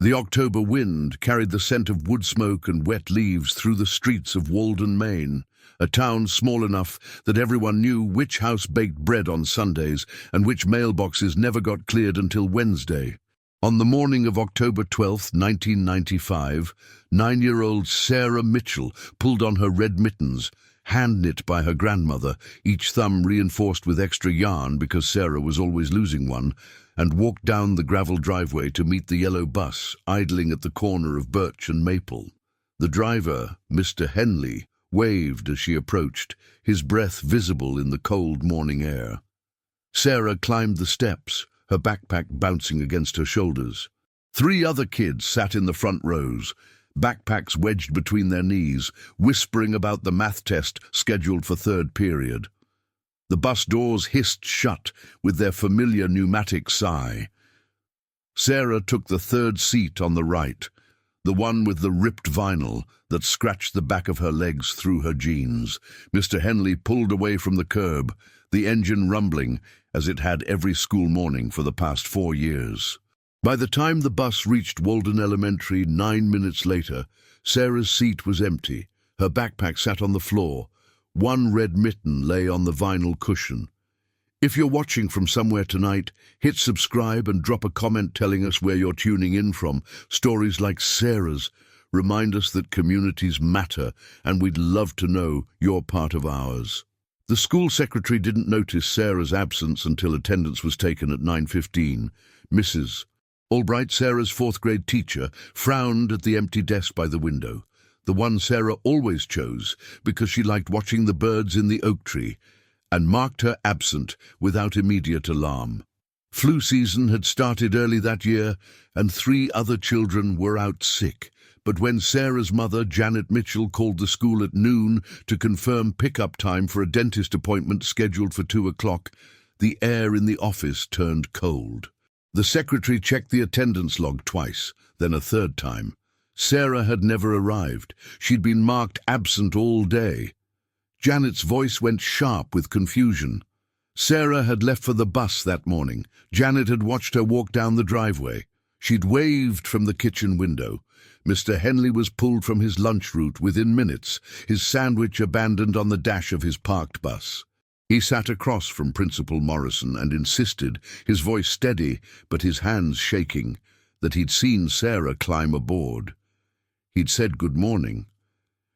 The October wind carried the scent of wood smoke and wet leaves through the streets of Walden, Maine, a town small enough that everyone knew which house baked bread on Sundays and which mailboxes never got cleared until Wednesday. On the morning of October 12, 1995, 9-year-old Sarah Mitchell pulled on her red mittens, hand-knit by her grandmother, each thumb reinforced with extra yarn because Sarah was always losing one, and walked down the gravel driveway to meet the yellow bus idling at the corner of Birch and Maple. The driver, Mr. Henley, waved as she approached, his breath visible in the cold morning air. Sarah climbed the steps, her backpack bouncing against her shoulders. 3 other kids sat in the front rows, backpacks wedged between their knees, whispering about the math test scheduled for 3rd period. The bus doors hissed shut with their familiar pneumatic sigh. Sarah took the 3rd seat on the right, the one with the ripped vinyl that scratched the back of her legs through her jeans. Mr. Henley pulled away from the curb, the engine rumbling as it had every school morning for the past 4 years. By the time the bus reached Walden Elementary 9 minutes later, Sarah's seat was empty. Her backpack sat on the floor. One red mitten lay on the vinyl cushion. If you're watching from somewhere tonight, hit subscribe and drop a comment telling us where you're tuning in from. Stories like Sarah's remind us that communities matter, and we'd love to know you're part of ours. The school secretary didn't notice Sarah's absence until attendance was taken at 9:15. Mrs. Albright, Sarah's 4th grade teacher, frowned at the empty desk by the window, the one Sarah always chose because she liked watching the birds in the oak tree, and marked her absent without immediate alarm. Flu season had started early that year, and 3 other children were out sick. But when Sarah's mother, Janet Mitchell, called the school at noon to confirm pickup time for a dentist appointment scheduled for 2 o'clock, the air in the office turned cold. The secretary checked the attendance log twice, then a 3rd time. Sarah had never arrived. She'd been marked absent all day. Janet's voice went sharp with confusion. Sarah had left for the bus that morning. Janet had watched her walk down the driveway. She'd waved from the kitchen window. Mr. Henley was pulled from his lunch route within minutes, his sandwich abandoned on the dash of his parked bus. He sat across from Principal Morrison and insisted, his voice steady but his hands shaking, that he'd seen Sarah climb aboard. He'd said good morning.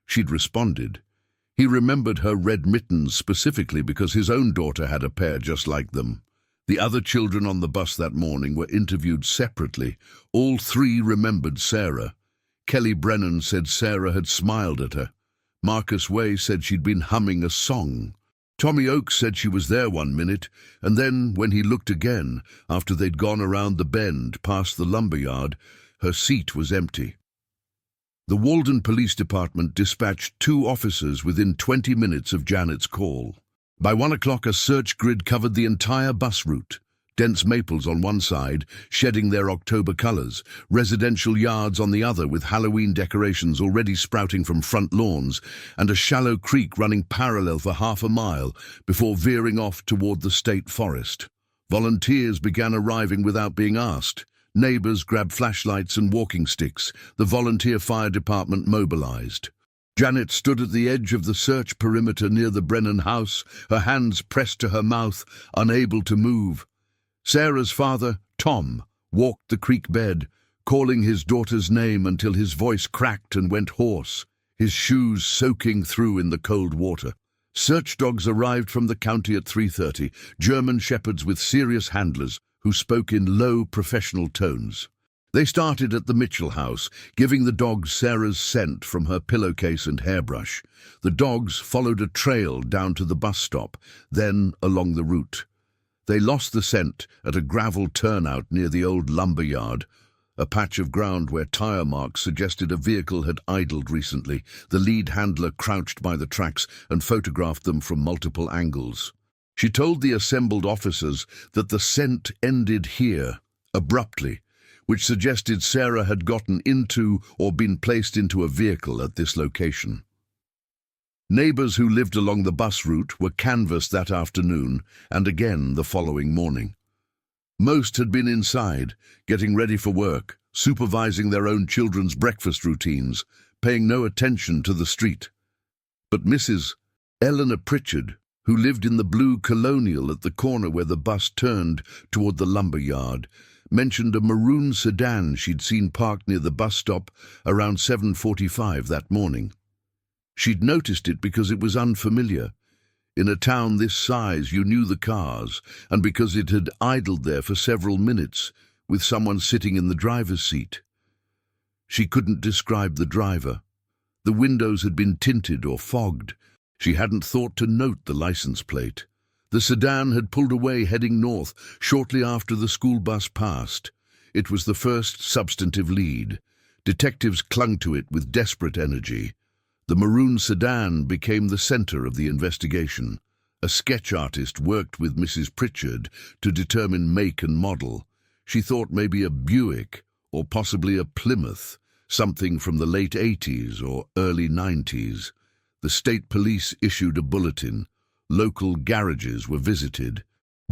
She'd responded. He remembered her red mittens specifically because his own daughter had a pair just like them. The other children on the bus that morning were interviewed separately. All 3 remembered Sarah. Kelly Brennan said Sarah had smiled at her. Marcus Way said she'd been humming a song. Tommy Oakes said she was there one minute, and then, when he looked again, after they'd gone around the bend past the lumberyard, her seat was empty. The Walden Police Department dispatched 2 officers within 20 minutes of Janet's call. By 1 o'clock, a search grid covered the entire bus route. Dense maples on one side, shedding their October colors, residential yards on the other with Halloween decorations already sprouting from front lawns, and a shallow creek running parallel for half a mile before veering off toward the state forest. Volunteers began arriving without being asked. Neighbors grabbed flashlights and walking sticks. The volunteer fire department mobilized. Janet stood at the edge of the search perimeter near the Brennan house, her hands pressed to her mouth, unable to move. Sarah's father, Tom, walked the creek bed, calling his daughter's name until his voice cracked and went hoarse, his shoes soaking through in the cold water. Search dogs arrived from the county at 3:30, German shepherds with serious handlers who spoke in low professional tones. They started at the Mitchell house, giving the dogs Sarah's scent from her pillowcase and hairbrush. The dogs followed a trail down to the bus stop, then along the route. They lost the scent at a gravel turnout near the old lumber yard, a patch of ground where tire marks suggested a vehicle had idled recently. The lead handler crouched by the tracks and photographed them from multiple angles. She told the assembled officers that the scent ended here, abruptly, which suggested Sarah had gotten into or been placed into a vehicle at this location. Neighbors who lived along the bus route were canvassed that afternoon and again the following morning. Most had been inside, getting ready for work, supervising their own children's breakfast routines, paying no attention to the street. But Mrs. Eleanor Pritchard, who lived in the blue colonial at the corner where the bus turned toward the lumber yard, mentioned a maroon sedan she'd seen parked near the bus stop around 7:45 that morning. She'd noticed it because it was unfamiliar. In a town this size, you knew the cars, and because it had idled there for several minutes, with someone sitting in the driver's seat. She couldn't describe the driver. The windows had been tinted or fogged. She hadn't thought to note the license plate. The sedan had pulled away heading north shortly after the school bus passed. It was the first substantive lead. Detectives clung to it with desperate energy. The maroon sedan became the center of the investigation. A sketch artist worked with Mrs. Pritchard to determine make and model. She thought maybe a Buick or possibly a Plymouth, something from the late 80s or early 90s. The state police issued a bulletin. Local garages were visited.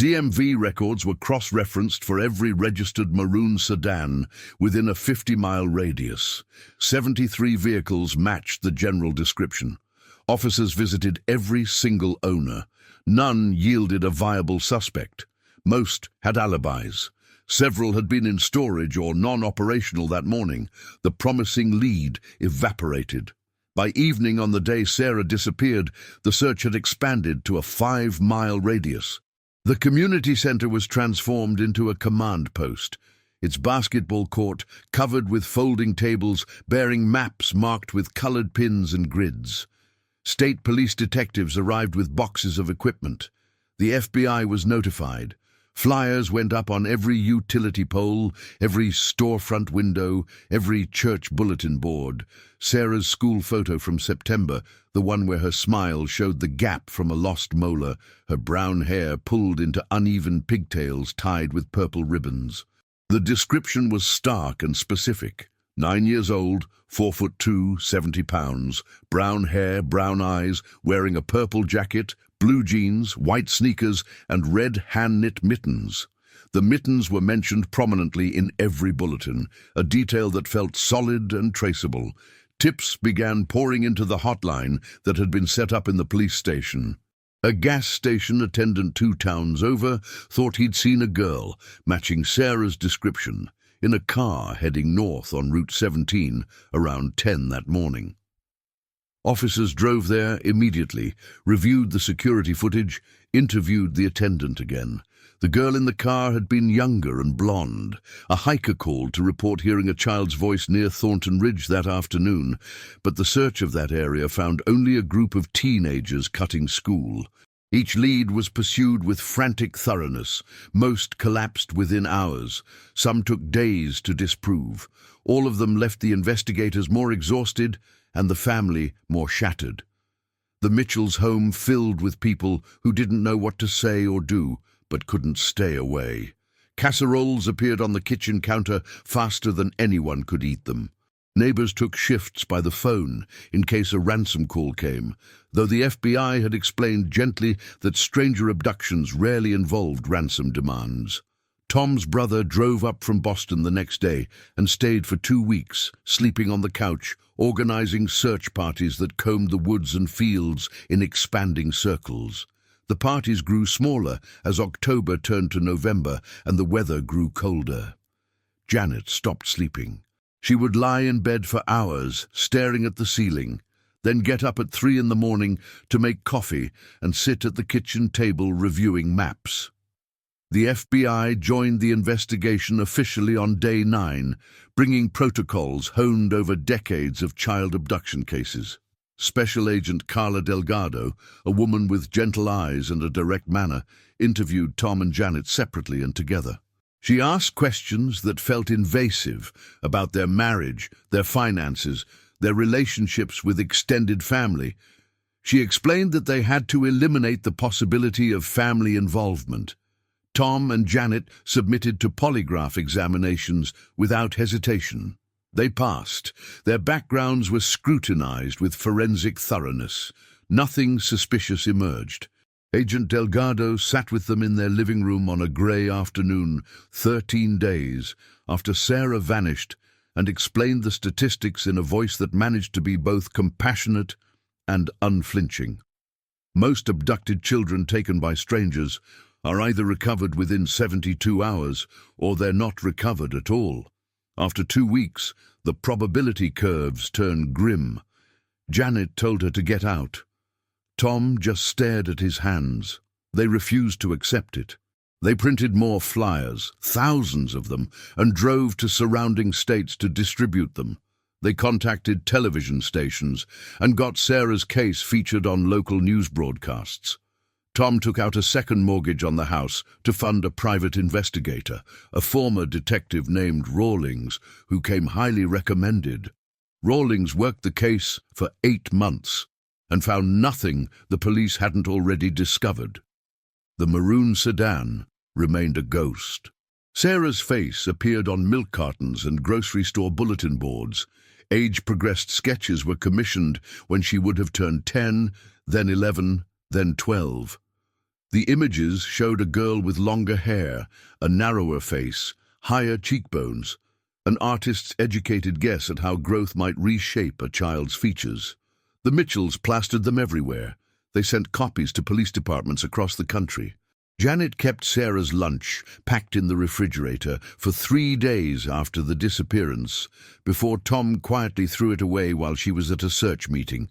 DMV records were cross-referenced for every registered maroon sedan within a 50-mile radius. 73 vehicles matched the general description. Officers visited every single owner. None yielded a viable suspect. Most had alibis. Several had been in storage or non-operational that morning. The promising lead evaporated. By evening on the day Sarah disappeared, the search had expanded to a 5-mile radius. The community center was transformed into a command post, its basketball court covered with folding tables bearing maps marked with colored pins and grids. State police detectives arrived with boxes of equipment. The FBI was notified. Flyers went up on every utility pole, every storefront window, every church bulletin board. Sarah's school photo from September, the one where her smile showed the gap from a lost molar, her brown hair pulled into uneven pigtails tied with purple ribbons. The description was stark and specific. 9 years old, 4'2", 70 pounds, brown hair, brown eyes, wearing a purple jacket, blue jeans, white sneakers, and red hand-knit mittens. The mittens were mentioned prominently in every bulletin, a detail that felt solid and traceable. Tips began pouring into the hotline that had been set up in the police station. A gas station attendant 2 towns over thought he'd seen a girl, matching Sarah's description, in a car heading north on Route 17 around 10 that morning. Officers drove there immediately, reviewed the security footage, interviewed the attendant again. The girl in the car had been younger and blonde. A hiker called to report hearing a child's voice near Thornton Ridge that afternoon, but the search of that area found only a group of teenagers cutting school. Each lead was pursued with frantic thoroughness. Most collapsed within hours. Some took days to disprove. All of them left the investigators more exhausted and the family more shattered. The Mitchells' home filled with people who didn't know what to say or do, but couldn't stay away. Casseroles appeared on the kitchen counter faster than anyone could eat them. Neighbors took shifts by the phone in case a ransom call came, though the FBI had explained gently that stranger abductions rarely involved ransom demands. Tom's brother drove up from Boston the next day and stayed for 2 weeks, sleeping on the couch, organizing search parties that combed the woods and fields in expanding circles. The parties grew smaller as October turned to November and the weather grew colder. Janet stopped sleeping. She would lie in bed for hours, staring at the ceiling, then get up at 3 in the morning to make coffee and sit at the kitchen table reviewing maps. The FBI joined the investigation officially on day 9, bringing protocols honed over decades of child abduction cases. Special Agent Carla Delgado, a woman with gentle eyes and a direct manner, interviewed Tom and Janet separately and together. She asked questions that felt invasive about their marriage, their finances, their relationships with extended family. She explained that they had to eliminate the possibility of family involvement. Tom and Janet submitted to polygraph examinations without hesitation. They passed. Their backgrounds were scrutinized with forensic thoroughness. Nothing suspicious emerged. Agent Delgado sat with them in their living room on a gray afternoon, 13 days after Sarah vanished and explained the statistics in a voice that managed to be both compassionate and unflinching. Most abducted children taken by strangers are either recovered within 72 hours or they're not recovered at all. After 2 weeks, the probability curves turn grim. Janet told her to get out. Tom just stared at his hands. They refused to accept it. They printed more flyers, thousands of them, and drove to surrounding states to distribute them. They contacted television stations and got Sarah's case featured on local news broadcasts. Tom took out a second mortgage on the house to fund a private investigator, a former detective named Rawlings, who came highly recommended. Rawlings worked the case for 8 months and found nothing the police hadn't already discovered. The maroon sedan remained a ghost. Sarah's face appeared on milk cartons and grocery store bulletin boards. Age-progressed sketches were commissioned when she would have turned 10, then 11, then 12. The images showed a girl with longer hair, a narrower face, higher cheekbones, an artist's educated guess at how growth might reshape a child's features. The Mitchells plastered them everywhere. They sent copies to police departments across the country. Janet kept Sarah's lunch packed in the refrigerator for 3 days after the disappearance, before Tom quietly threw it away while she was at a search meeting.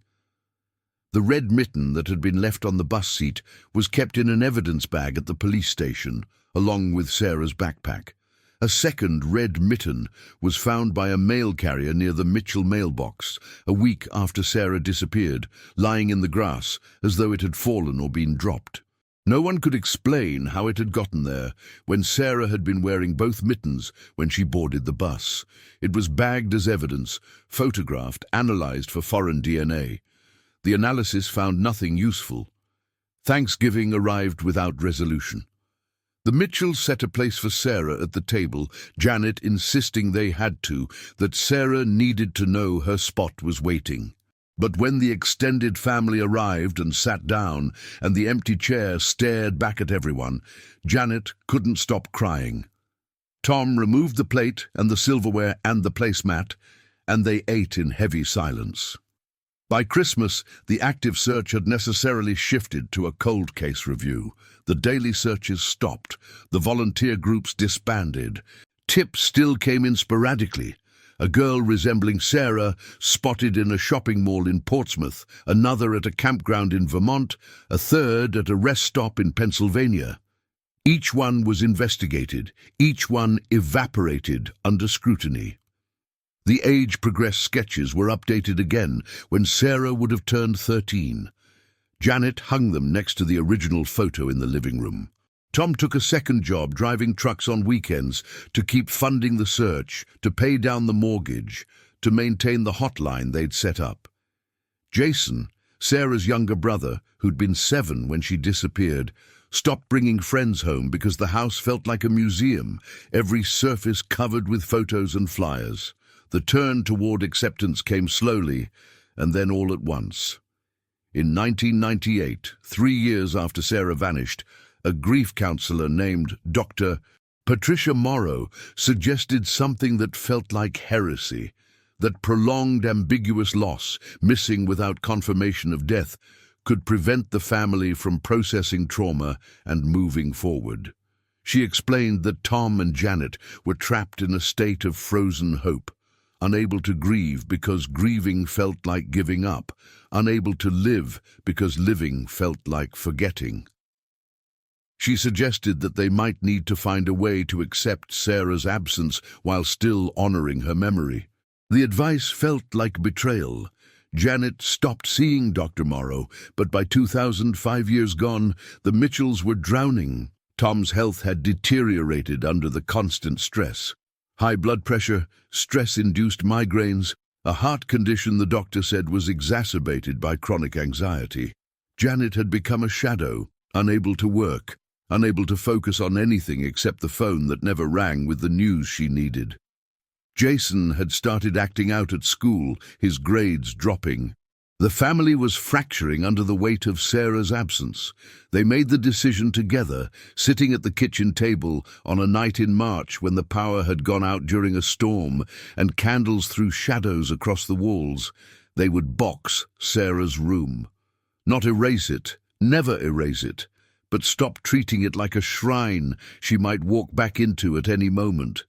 The red mitten that had been left on the bus seat was kept in an evidence bag at the police station, along with Sarah's backpack. A second red mitten was found by a mail carrier near the Mitchell mailbox a week after Sarah disappeared, lying in the grass as though it had fallen or been dropped. No one could explain how it had gotten there when Sarah had been wearing both mittens when she boarded the bus. It was bagged as evidence, photographed, analyzed for foreign DNA. The analysis found nothing useful. Thanksgiving arrived without resolution. The Mitchells set a place for Sarah at the table, Janet insisting they had to, that Sarah needed to know her spot was waiting. But when the extended family arrived and sat down, and the empty chair stared back at everyone, Janet couldn't stop crying. Tom removed the plate and the silverware and the placemat, and they ate in heavy silence. By Christmas, the active search had necessarily shifted to a cold case review. The daily searches stopped. The volunteer groups disbanded. Tips still came in sporadically. A girl resembling Sarah spotted in a shopping mall in Portsmouth, another at a campground in Vermont, a third at a rest stop in Pennsylvania. Each one was investigated. Each one evaporated under scrutiny. The age-progressed sketches were updated again when Sarah would have turned 13. Janet hung them next to the original photo in the living room. Tom took a second job driving trucks on weekends to keep funding the search, to pay down the mortgage, to maintain the hotline they'd set up. Jason, Sarah's younger brother, who'd been 7 when she disappeared, stopped bringing friends home because the house felt like a museum, every surface covered with photos and flyers. The turn toward acceptance came slowly, and then all at once. In 1998, 3 years after Sarah vanished, a grief counselor named Dr. Patricia Morrow suggested something that felt like heresy, that prolonged ambiguous loss, missing without confirmation of death, could prevent the family from processing trauma and moving forward. She explained that Tom and Janet were trapped in a state of frozen hope, unable to grieve because grieving felt like giving up, unable to live because living felt like forgetting. She suggested that they might need to find a way to accept Sarah's absence while still honoring her memory. The advice felt like betrayal. Janet stopped seeing Dr. Morrow, but by 2000, 5 years gone, the Mitchells were drowning. Tom's health had deteriorated under the constant stress. High blood pressure, stress-induced migraines, a heart condition the doctor said was exacerbated by chronic anxiety. Janet had become a shadow, unable to work, unable to focus on anything except the phone that never rang with the news she needed. Jason had started acting out at school, his grades dropping. The family was fracturing under the weight of Sarah's absence. They made the decision together, sitting at the kitchen table on a night in March when the power had gone out during a storm and candles threw shadows across the walls. They would box Sarah's room. Not erase it, never erase it, but stop treating it like a shrine she might walk back into at any moment.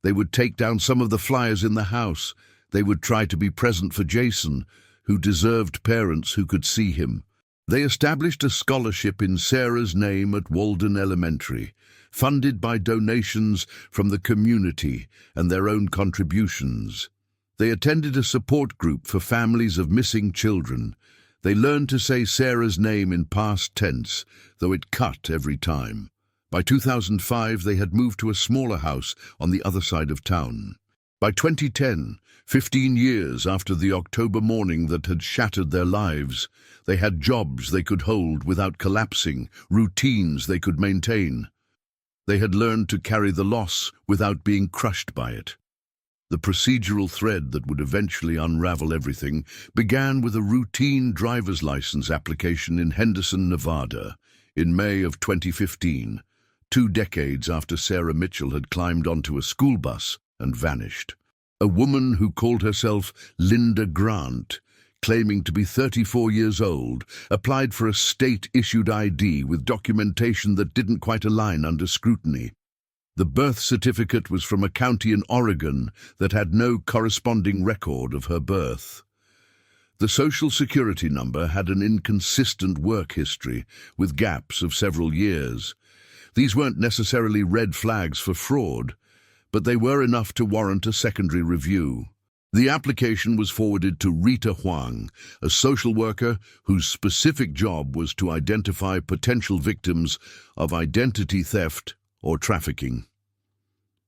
They would take down some of the flyers in the house. They would try to be present for Jason, who deserved parents who could see him. They established a scholarship in Sarah's name at Walden Elementary, funded by donations from the community and their own contributions. They attended a support group for families of missing children. They learned to say Sarah's name in past tense, though it cut every time. By 2005, they had moved to a smaller house on the other side of town. By 2010, 15 years after the October morning that had shattered their lives, they had jobs they could hold without collapsing, routines they could maintain. They had learned to carry the loss without being crushed by it. The procedural thread that would eventually unravel everything began with a routine driver's license application in Henderson, Nevada, in May of 2015, 2 decades after Sarah Mitchell had climbed onto a school bus and vanished. A woman who called herself Linda Grant, claiming to be 34 years old, applied for a state-issued ID with documentation that didn't quite align under scrutiny. The birth certificate was from a county in Oregon that had no corresponding record of her birth. The Social Security number had an inconsistent work history, with gaps of several years. These weren't necessarily red flags for fraud, but they were enough to warrant a secondary review. The application was forwarded to Rita Huang, a social worker whose specific job was to identify potential victims of identity theft or trafficking.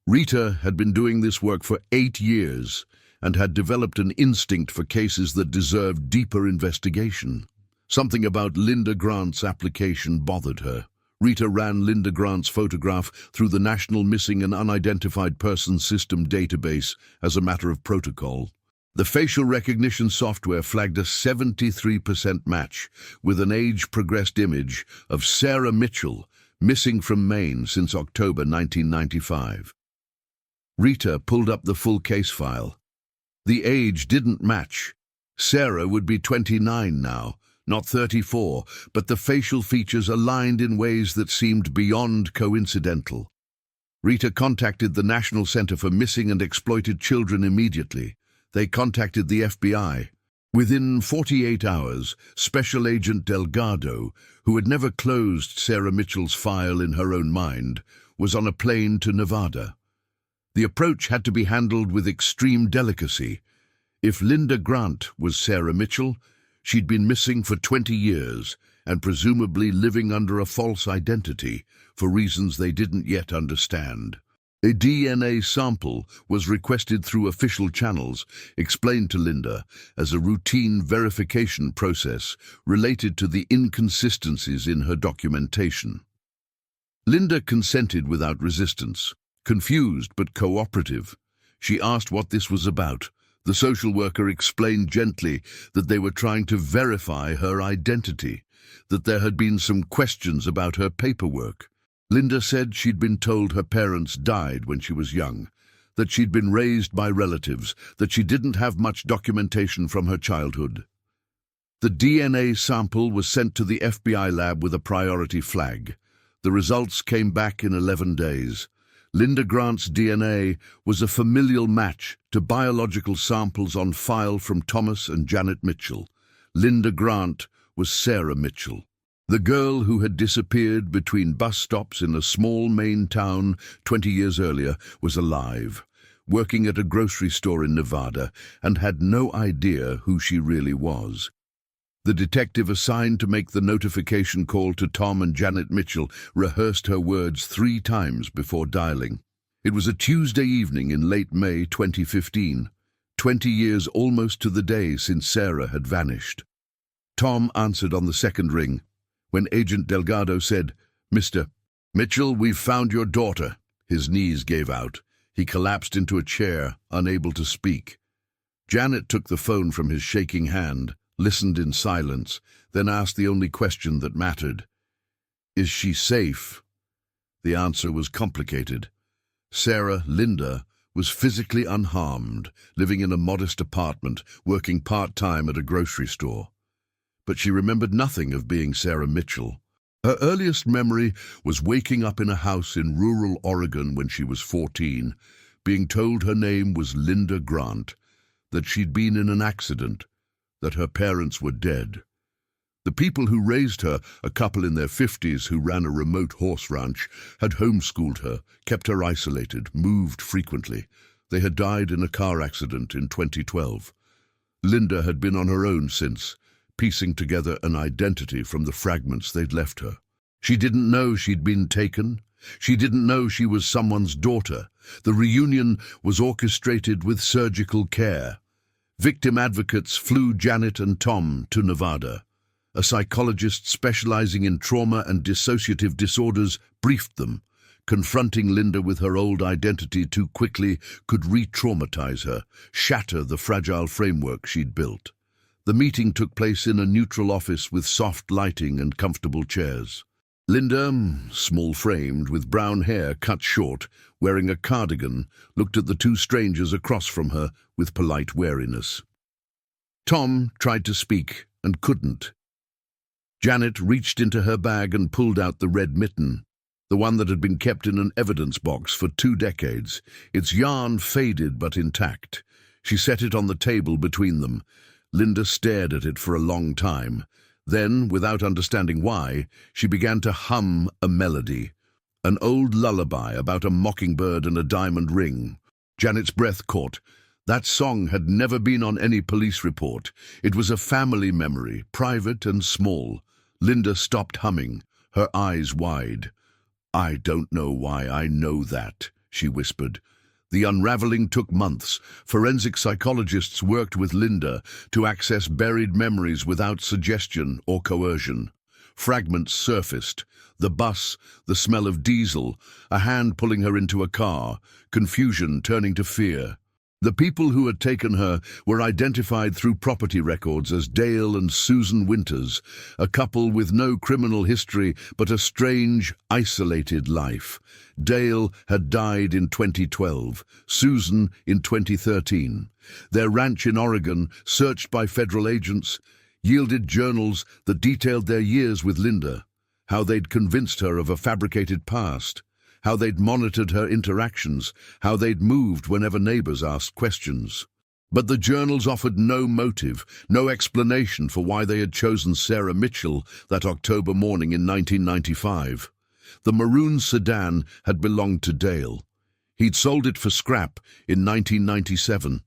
Rita had been doing this work for 8 years and had developed an instinct for cases that deserved deeper investigation. Something about Linda Grant's application bothered her. Rita ran Linda Grant's photograph through the National Missing and Unidentified Persons System database as a matter of protocol. The facial recognition software flagged a 73% match with an age-progressed image of Sarah Mitchell, missing from Maine since October 1995. Rita pulled up the full case file. The age didn't match. Sarah would be 29 now, not 34, but the facial features aligned in ways that seemed beyond coincidental. Rita contacted the National Center for Missing and Exploited Children immediately. They contacted the FBI. Within 48 hours, Special Agent Delgado, who had never closed Sarah Mitchell's file in her own mind, was on a plane to Nevada. The approach had to be handled with extreme delicacy. If Linda Grant was Sarah Mitchell, she'd been missing for 20 years and presumably living under a false identity for reasons they didn't yet understand. A DNA sample was requested through official channels, explained to Linda as a routine verification process related to the inconsistencies in her documentation. Linda consented without resistance. Confused but cooperative, she asked what this was about. The social worker explained gently that they were trying to verify her identity, that there had been some questions about her paperwork. Linda said she'd been told her parents died when she was young, that she'd been raised by relatives, that she didn't have much documentation from her childhood. The DNA sample was sent to the FBI lab with a priority flag. The results came back in 11 days. Linda Grant's DNA was a familial match to biological samples on file from Thomas and Janet Mitchell. Linda Grant was Sarah Mitchell, the girl who had disappeared between bus stops in a small Maine town 20 years earlier, was alive, working at a grocery store in Nevada, and had no idea who she really was. The detective assigned to make the notification call to Tom and Janet Mitchell rehearsed her words 3 times before dialing. It was a Tuesday evening in late May 2015, 20 years almost to the day since Sarah had vanished. Tom answered on the second ring. When Agent Delgado said, "Mr. Mitchell, we've found your daughter," his knees gave out. He collapsed into a chair, unable to speak. Janet took the phone from his shaking hand, listened in silence, then asked the only question that mattered. Is she safe? The answer was complicated. Sarah, Linda, was physically unharmed, living in a modest apartment, working part-time at a grocery store. But she remembered nothing of being Sarah Mitchell. Her earliest memory was waking up in a house in rural Oregon when she was 14, being told her name was Linda Grant, that she'd been in an accident, that her parents were dead. The people who raised her, a couple in their 50s who ran a remote horse ranch, had homeschooled her, kept her isolated, moved frequently. They had died in a car accident in 2012. Linda had been on her own since, piecing together an identity from the fragments they'd left her. She didn't know she'd been taken. She didn't know she was someone's daughter. The reunion was orchestrated with surgical care. Victim advocates flew Janet and Tom to Nevada. A psychologist specializing in trauma and dissociative disorders briefed them. Confronting Linda with her old identity too quickly could re-traumatize her, shatter the fragile framework she'd built. The meeting took place in a neutral office with soft lighting and comfortable chairs. Linda, small-framed, with brown hair cut short, wearing a cardigan, looked at the two strangers across from her with polite wariness. Tom tried to speak and couldn't. Janet reached into her bag and pulled out the red mitten, the one that had been kept in an evidence box for 2 decades, its yarn faded but intact. She set it on the table between them. Linda stared at it for a long time. Then, without understanding why, she began to hum a melody, an old lullaby about a mockingbird and a diamond ring. Janet's breath caught. That song had never been on any police report. It was a family memory, private and small. Linda stopped humming, her eyes wide. "I don't know why I know that," she whispered. The unraveling took months. Forensic psychologists worked with Linda to access buried memories without suggestion or coercion. Fragments surfaced. The bus, the smell of diesel, a hand pulling her into a car, confusion turning to fear. The people who had taken her were identified through property records as Dale and Susan Winters, a couple with no criminal history but a strange, isolated life. Dale had died in 2012, Susan in 2013. Their ranch in Oregon, searched by federal agents, yielded journals that detailed their years with Linda, how they'd convinced her of a fabricated past, how they'd monitored her interactions, how they'd moved whenever neighbors asked questions. But the journals offered no motive, no explanation for why they had chosen Sarah Mitchell that October morning in 1995. The maroon sedan had belonged to Dale. He'd sold it for scrap in 1997.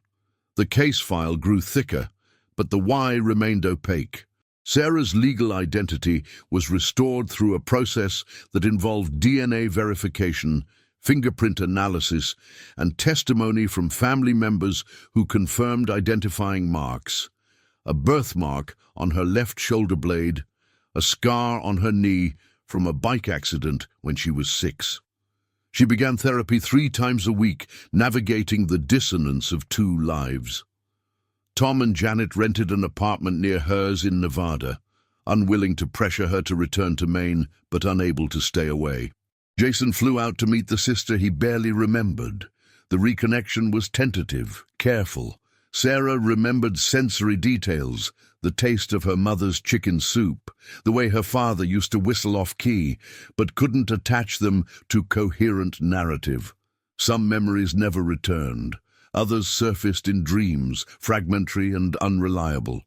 The case file grew thicker, but the why remained opaque. Sarah's legal identity was restored through a process that involved DNA verification, fingerprint analysis, and testimony from family members who confirmed identifying marks. A birthmark on her left shoulder blade, a scar on her knee from a bike accident when she was 6. She began therapy 3 times a week, navigating the dissonance of 2 lives. Tom and Janet rented an apartment near hers in Nevada, unwilling to pressure her to return to Maine, but unable to stay away. Jason flew out to meet the sister he barely remembered. The reconnection was tentative, careful. Sarah remembered sensory details, the taste of her mother's chicken soup, the way her father used to whistle off-key, but couldn't attach them to coherent narrative. Some memories never returned. Others surfaced in dreams, fragmentary and unreliable.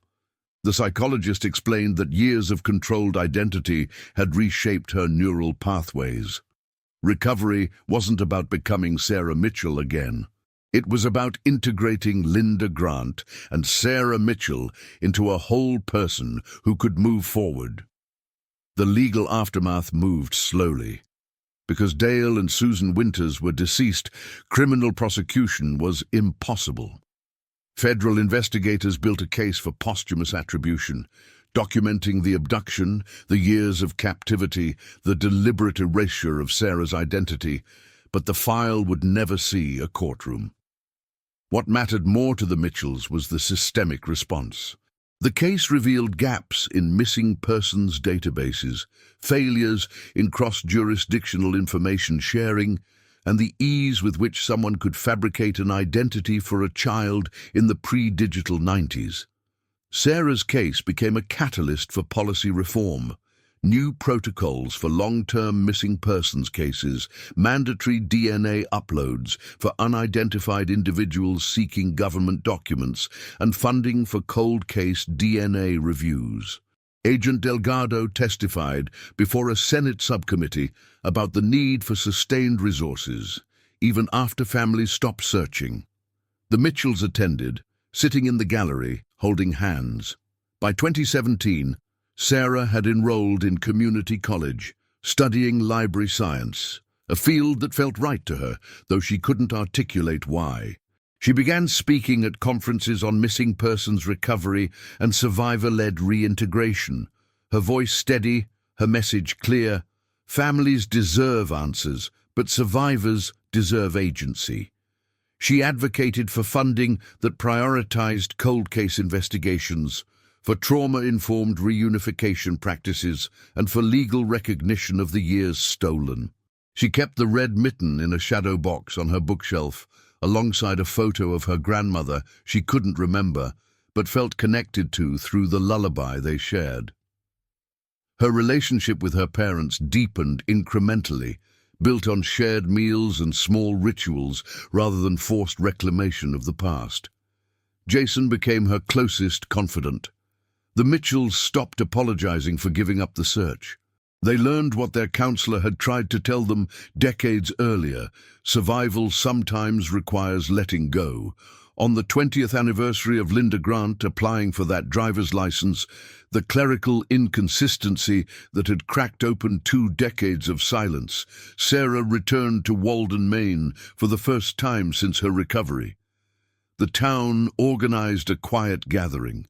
The psychologist explained that years of controlled identity had reshaped her neural pathways. Recovery wasn't about becoming Sarah Mitchell again. It was about integrating Linda Grant and Sarah Mitchell into a whole person who could move forward. The legal aftermath moved slowly. Because Dale and Susan Winters were deceased, criminal prosecution was impossible. Federal investigators built a case for posthumous attribution, documenting the abduction, the years of captivity, the deliberate erasure of Sarah's identity, but the file would never see a courtroom. What mattered more to the Mitchells was the systemic response. The case revealed gaps in missing persons databases, failures in cross-jurisdictional information sharing, and the ease with which someone could fabricate an identity for a child in the pre-digital 90s. Sarah's case became a catalyst for policy reform. New protocols for long-term missing persons cases, mandatory DNA uploads for unidentified individuals seeking government documents, and funding for cold case DNA reviews. Agent Delgado testified before a Senate subcommittee about the need for sustained resources, even after families stopped searching. The Mitchells attended, sitting in the gallery, holding hands. By 2017, Sarah had enrolled in community college, studying library science, a field that felt right to her, though she couldn't articulate why. She began speaking at conferences on missing persons recovery and survivor-led reintegration, her voice steady, her message clear. Families deserve answers, but survivors deserve agency. She advocated for funding that prioritized cold case investigations, for trauma-informed reunification practices, and for legal recognition of the years stolen. She kept the red mitten in a shadow box on her bookshelf, alongside a photo of her grandmother she couldn't remember, but felt connected to through the lullaby they shared. Her relationship with her parents deepened incrementally, built on shared meals and small rituals rather than forced reclamation of the past. Jason became her closest confidant. The Mitchells stopped apologizing for giving up the search. They learned what their counselor had tried to tell them decades earlier: survival sometimes requires letting go. On the 20th anniversary of Linda Grant applying for that driver's license, the clerical inconsistency that had cracked open 2 decades of silence, Sarah returned to Walden, Maine for the first time since her recovery. The town organized a quiet gathering.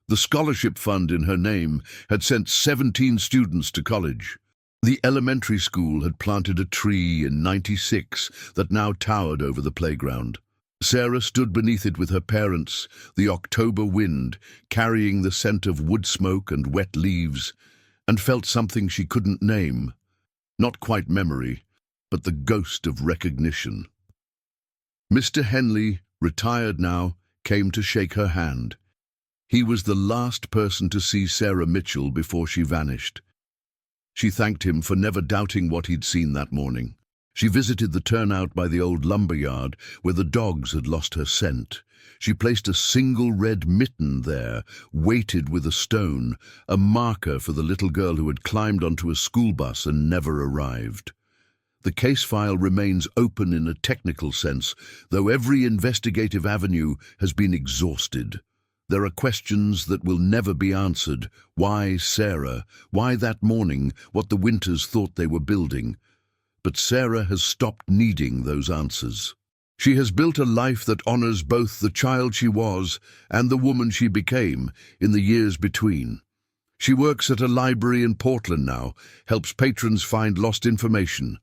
The scholarship fund in her name had sent 17 students to college. The elementary school had planted a tree in '96 that now towered over the playground. Sarah stood beneath it with her parents, the October wind carrying the scent of wood smoke and wet leaves, and felt something she couldn't name. Not quite memory, but the ghost of recognition. Mr. Henley, retired now, came to shake her hand. He was the last person to see Sarah Mitchell before she vanished. She thanked him for never doubting what he'd seen that morning. She visited the turnout by the old lumber yard where the dogs had lost her scent. She placed a single red mitten there, weighted with a stone, a marker for the little girl who had climbed onto a school bus and never arrived. The case file remains open in a technical sense, though every investigative avenue has been exhausted. There are questions that will never be answered. Why Sarah? Why that morning? What the Winters thought they were building? But Sarah has stopped needing those answers. She has built a life that honors both the child she was and the woman she became in the years between. She works at a library in Portland now, helps patrons find lost information.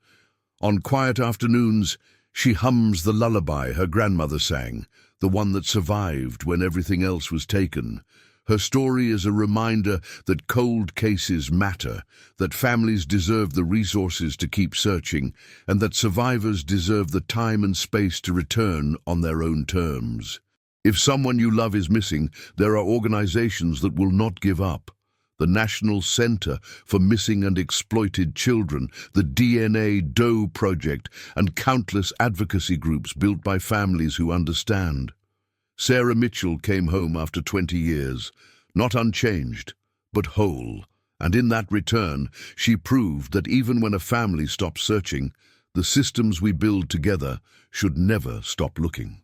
On quiet afternoons, she hums the lullaby her grandmother sang, the one that survived when everything else was taken. Her story is a reminder that cold cases matter, that families deserve the resources to keep searching, and that survivors deserve the time and space to return on their own terms. If someone you love is missing, there are organizations that will not give up. The National Center for Missing and Exploited Children, the DNA Doe Project, and countless advocacy groups built by families who understand. Sarah Mitchell came home after 20 years, not unchanged, but whole, and in that return, she proved that even when a family stops searching, the systems we build together should never stop looking.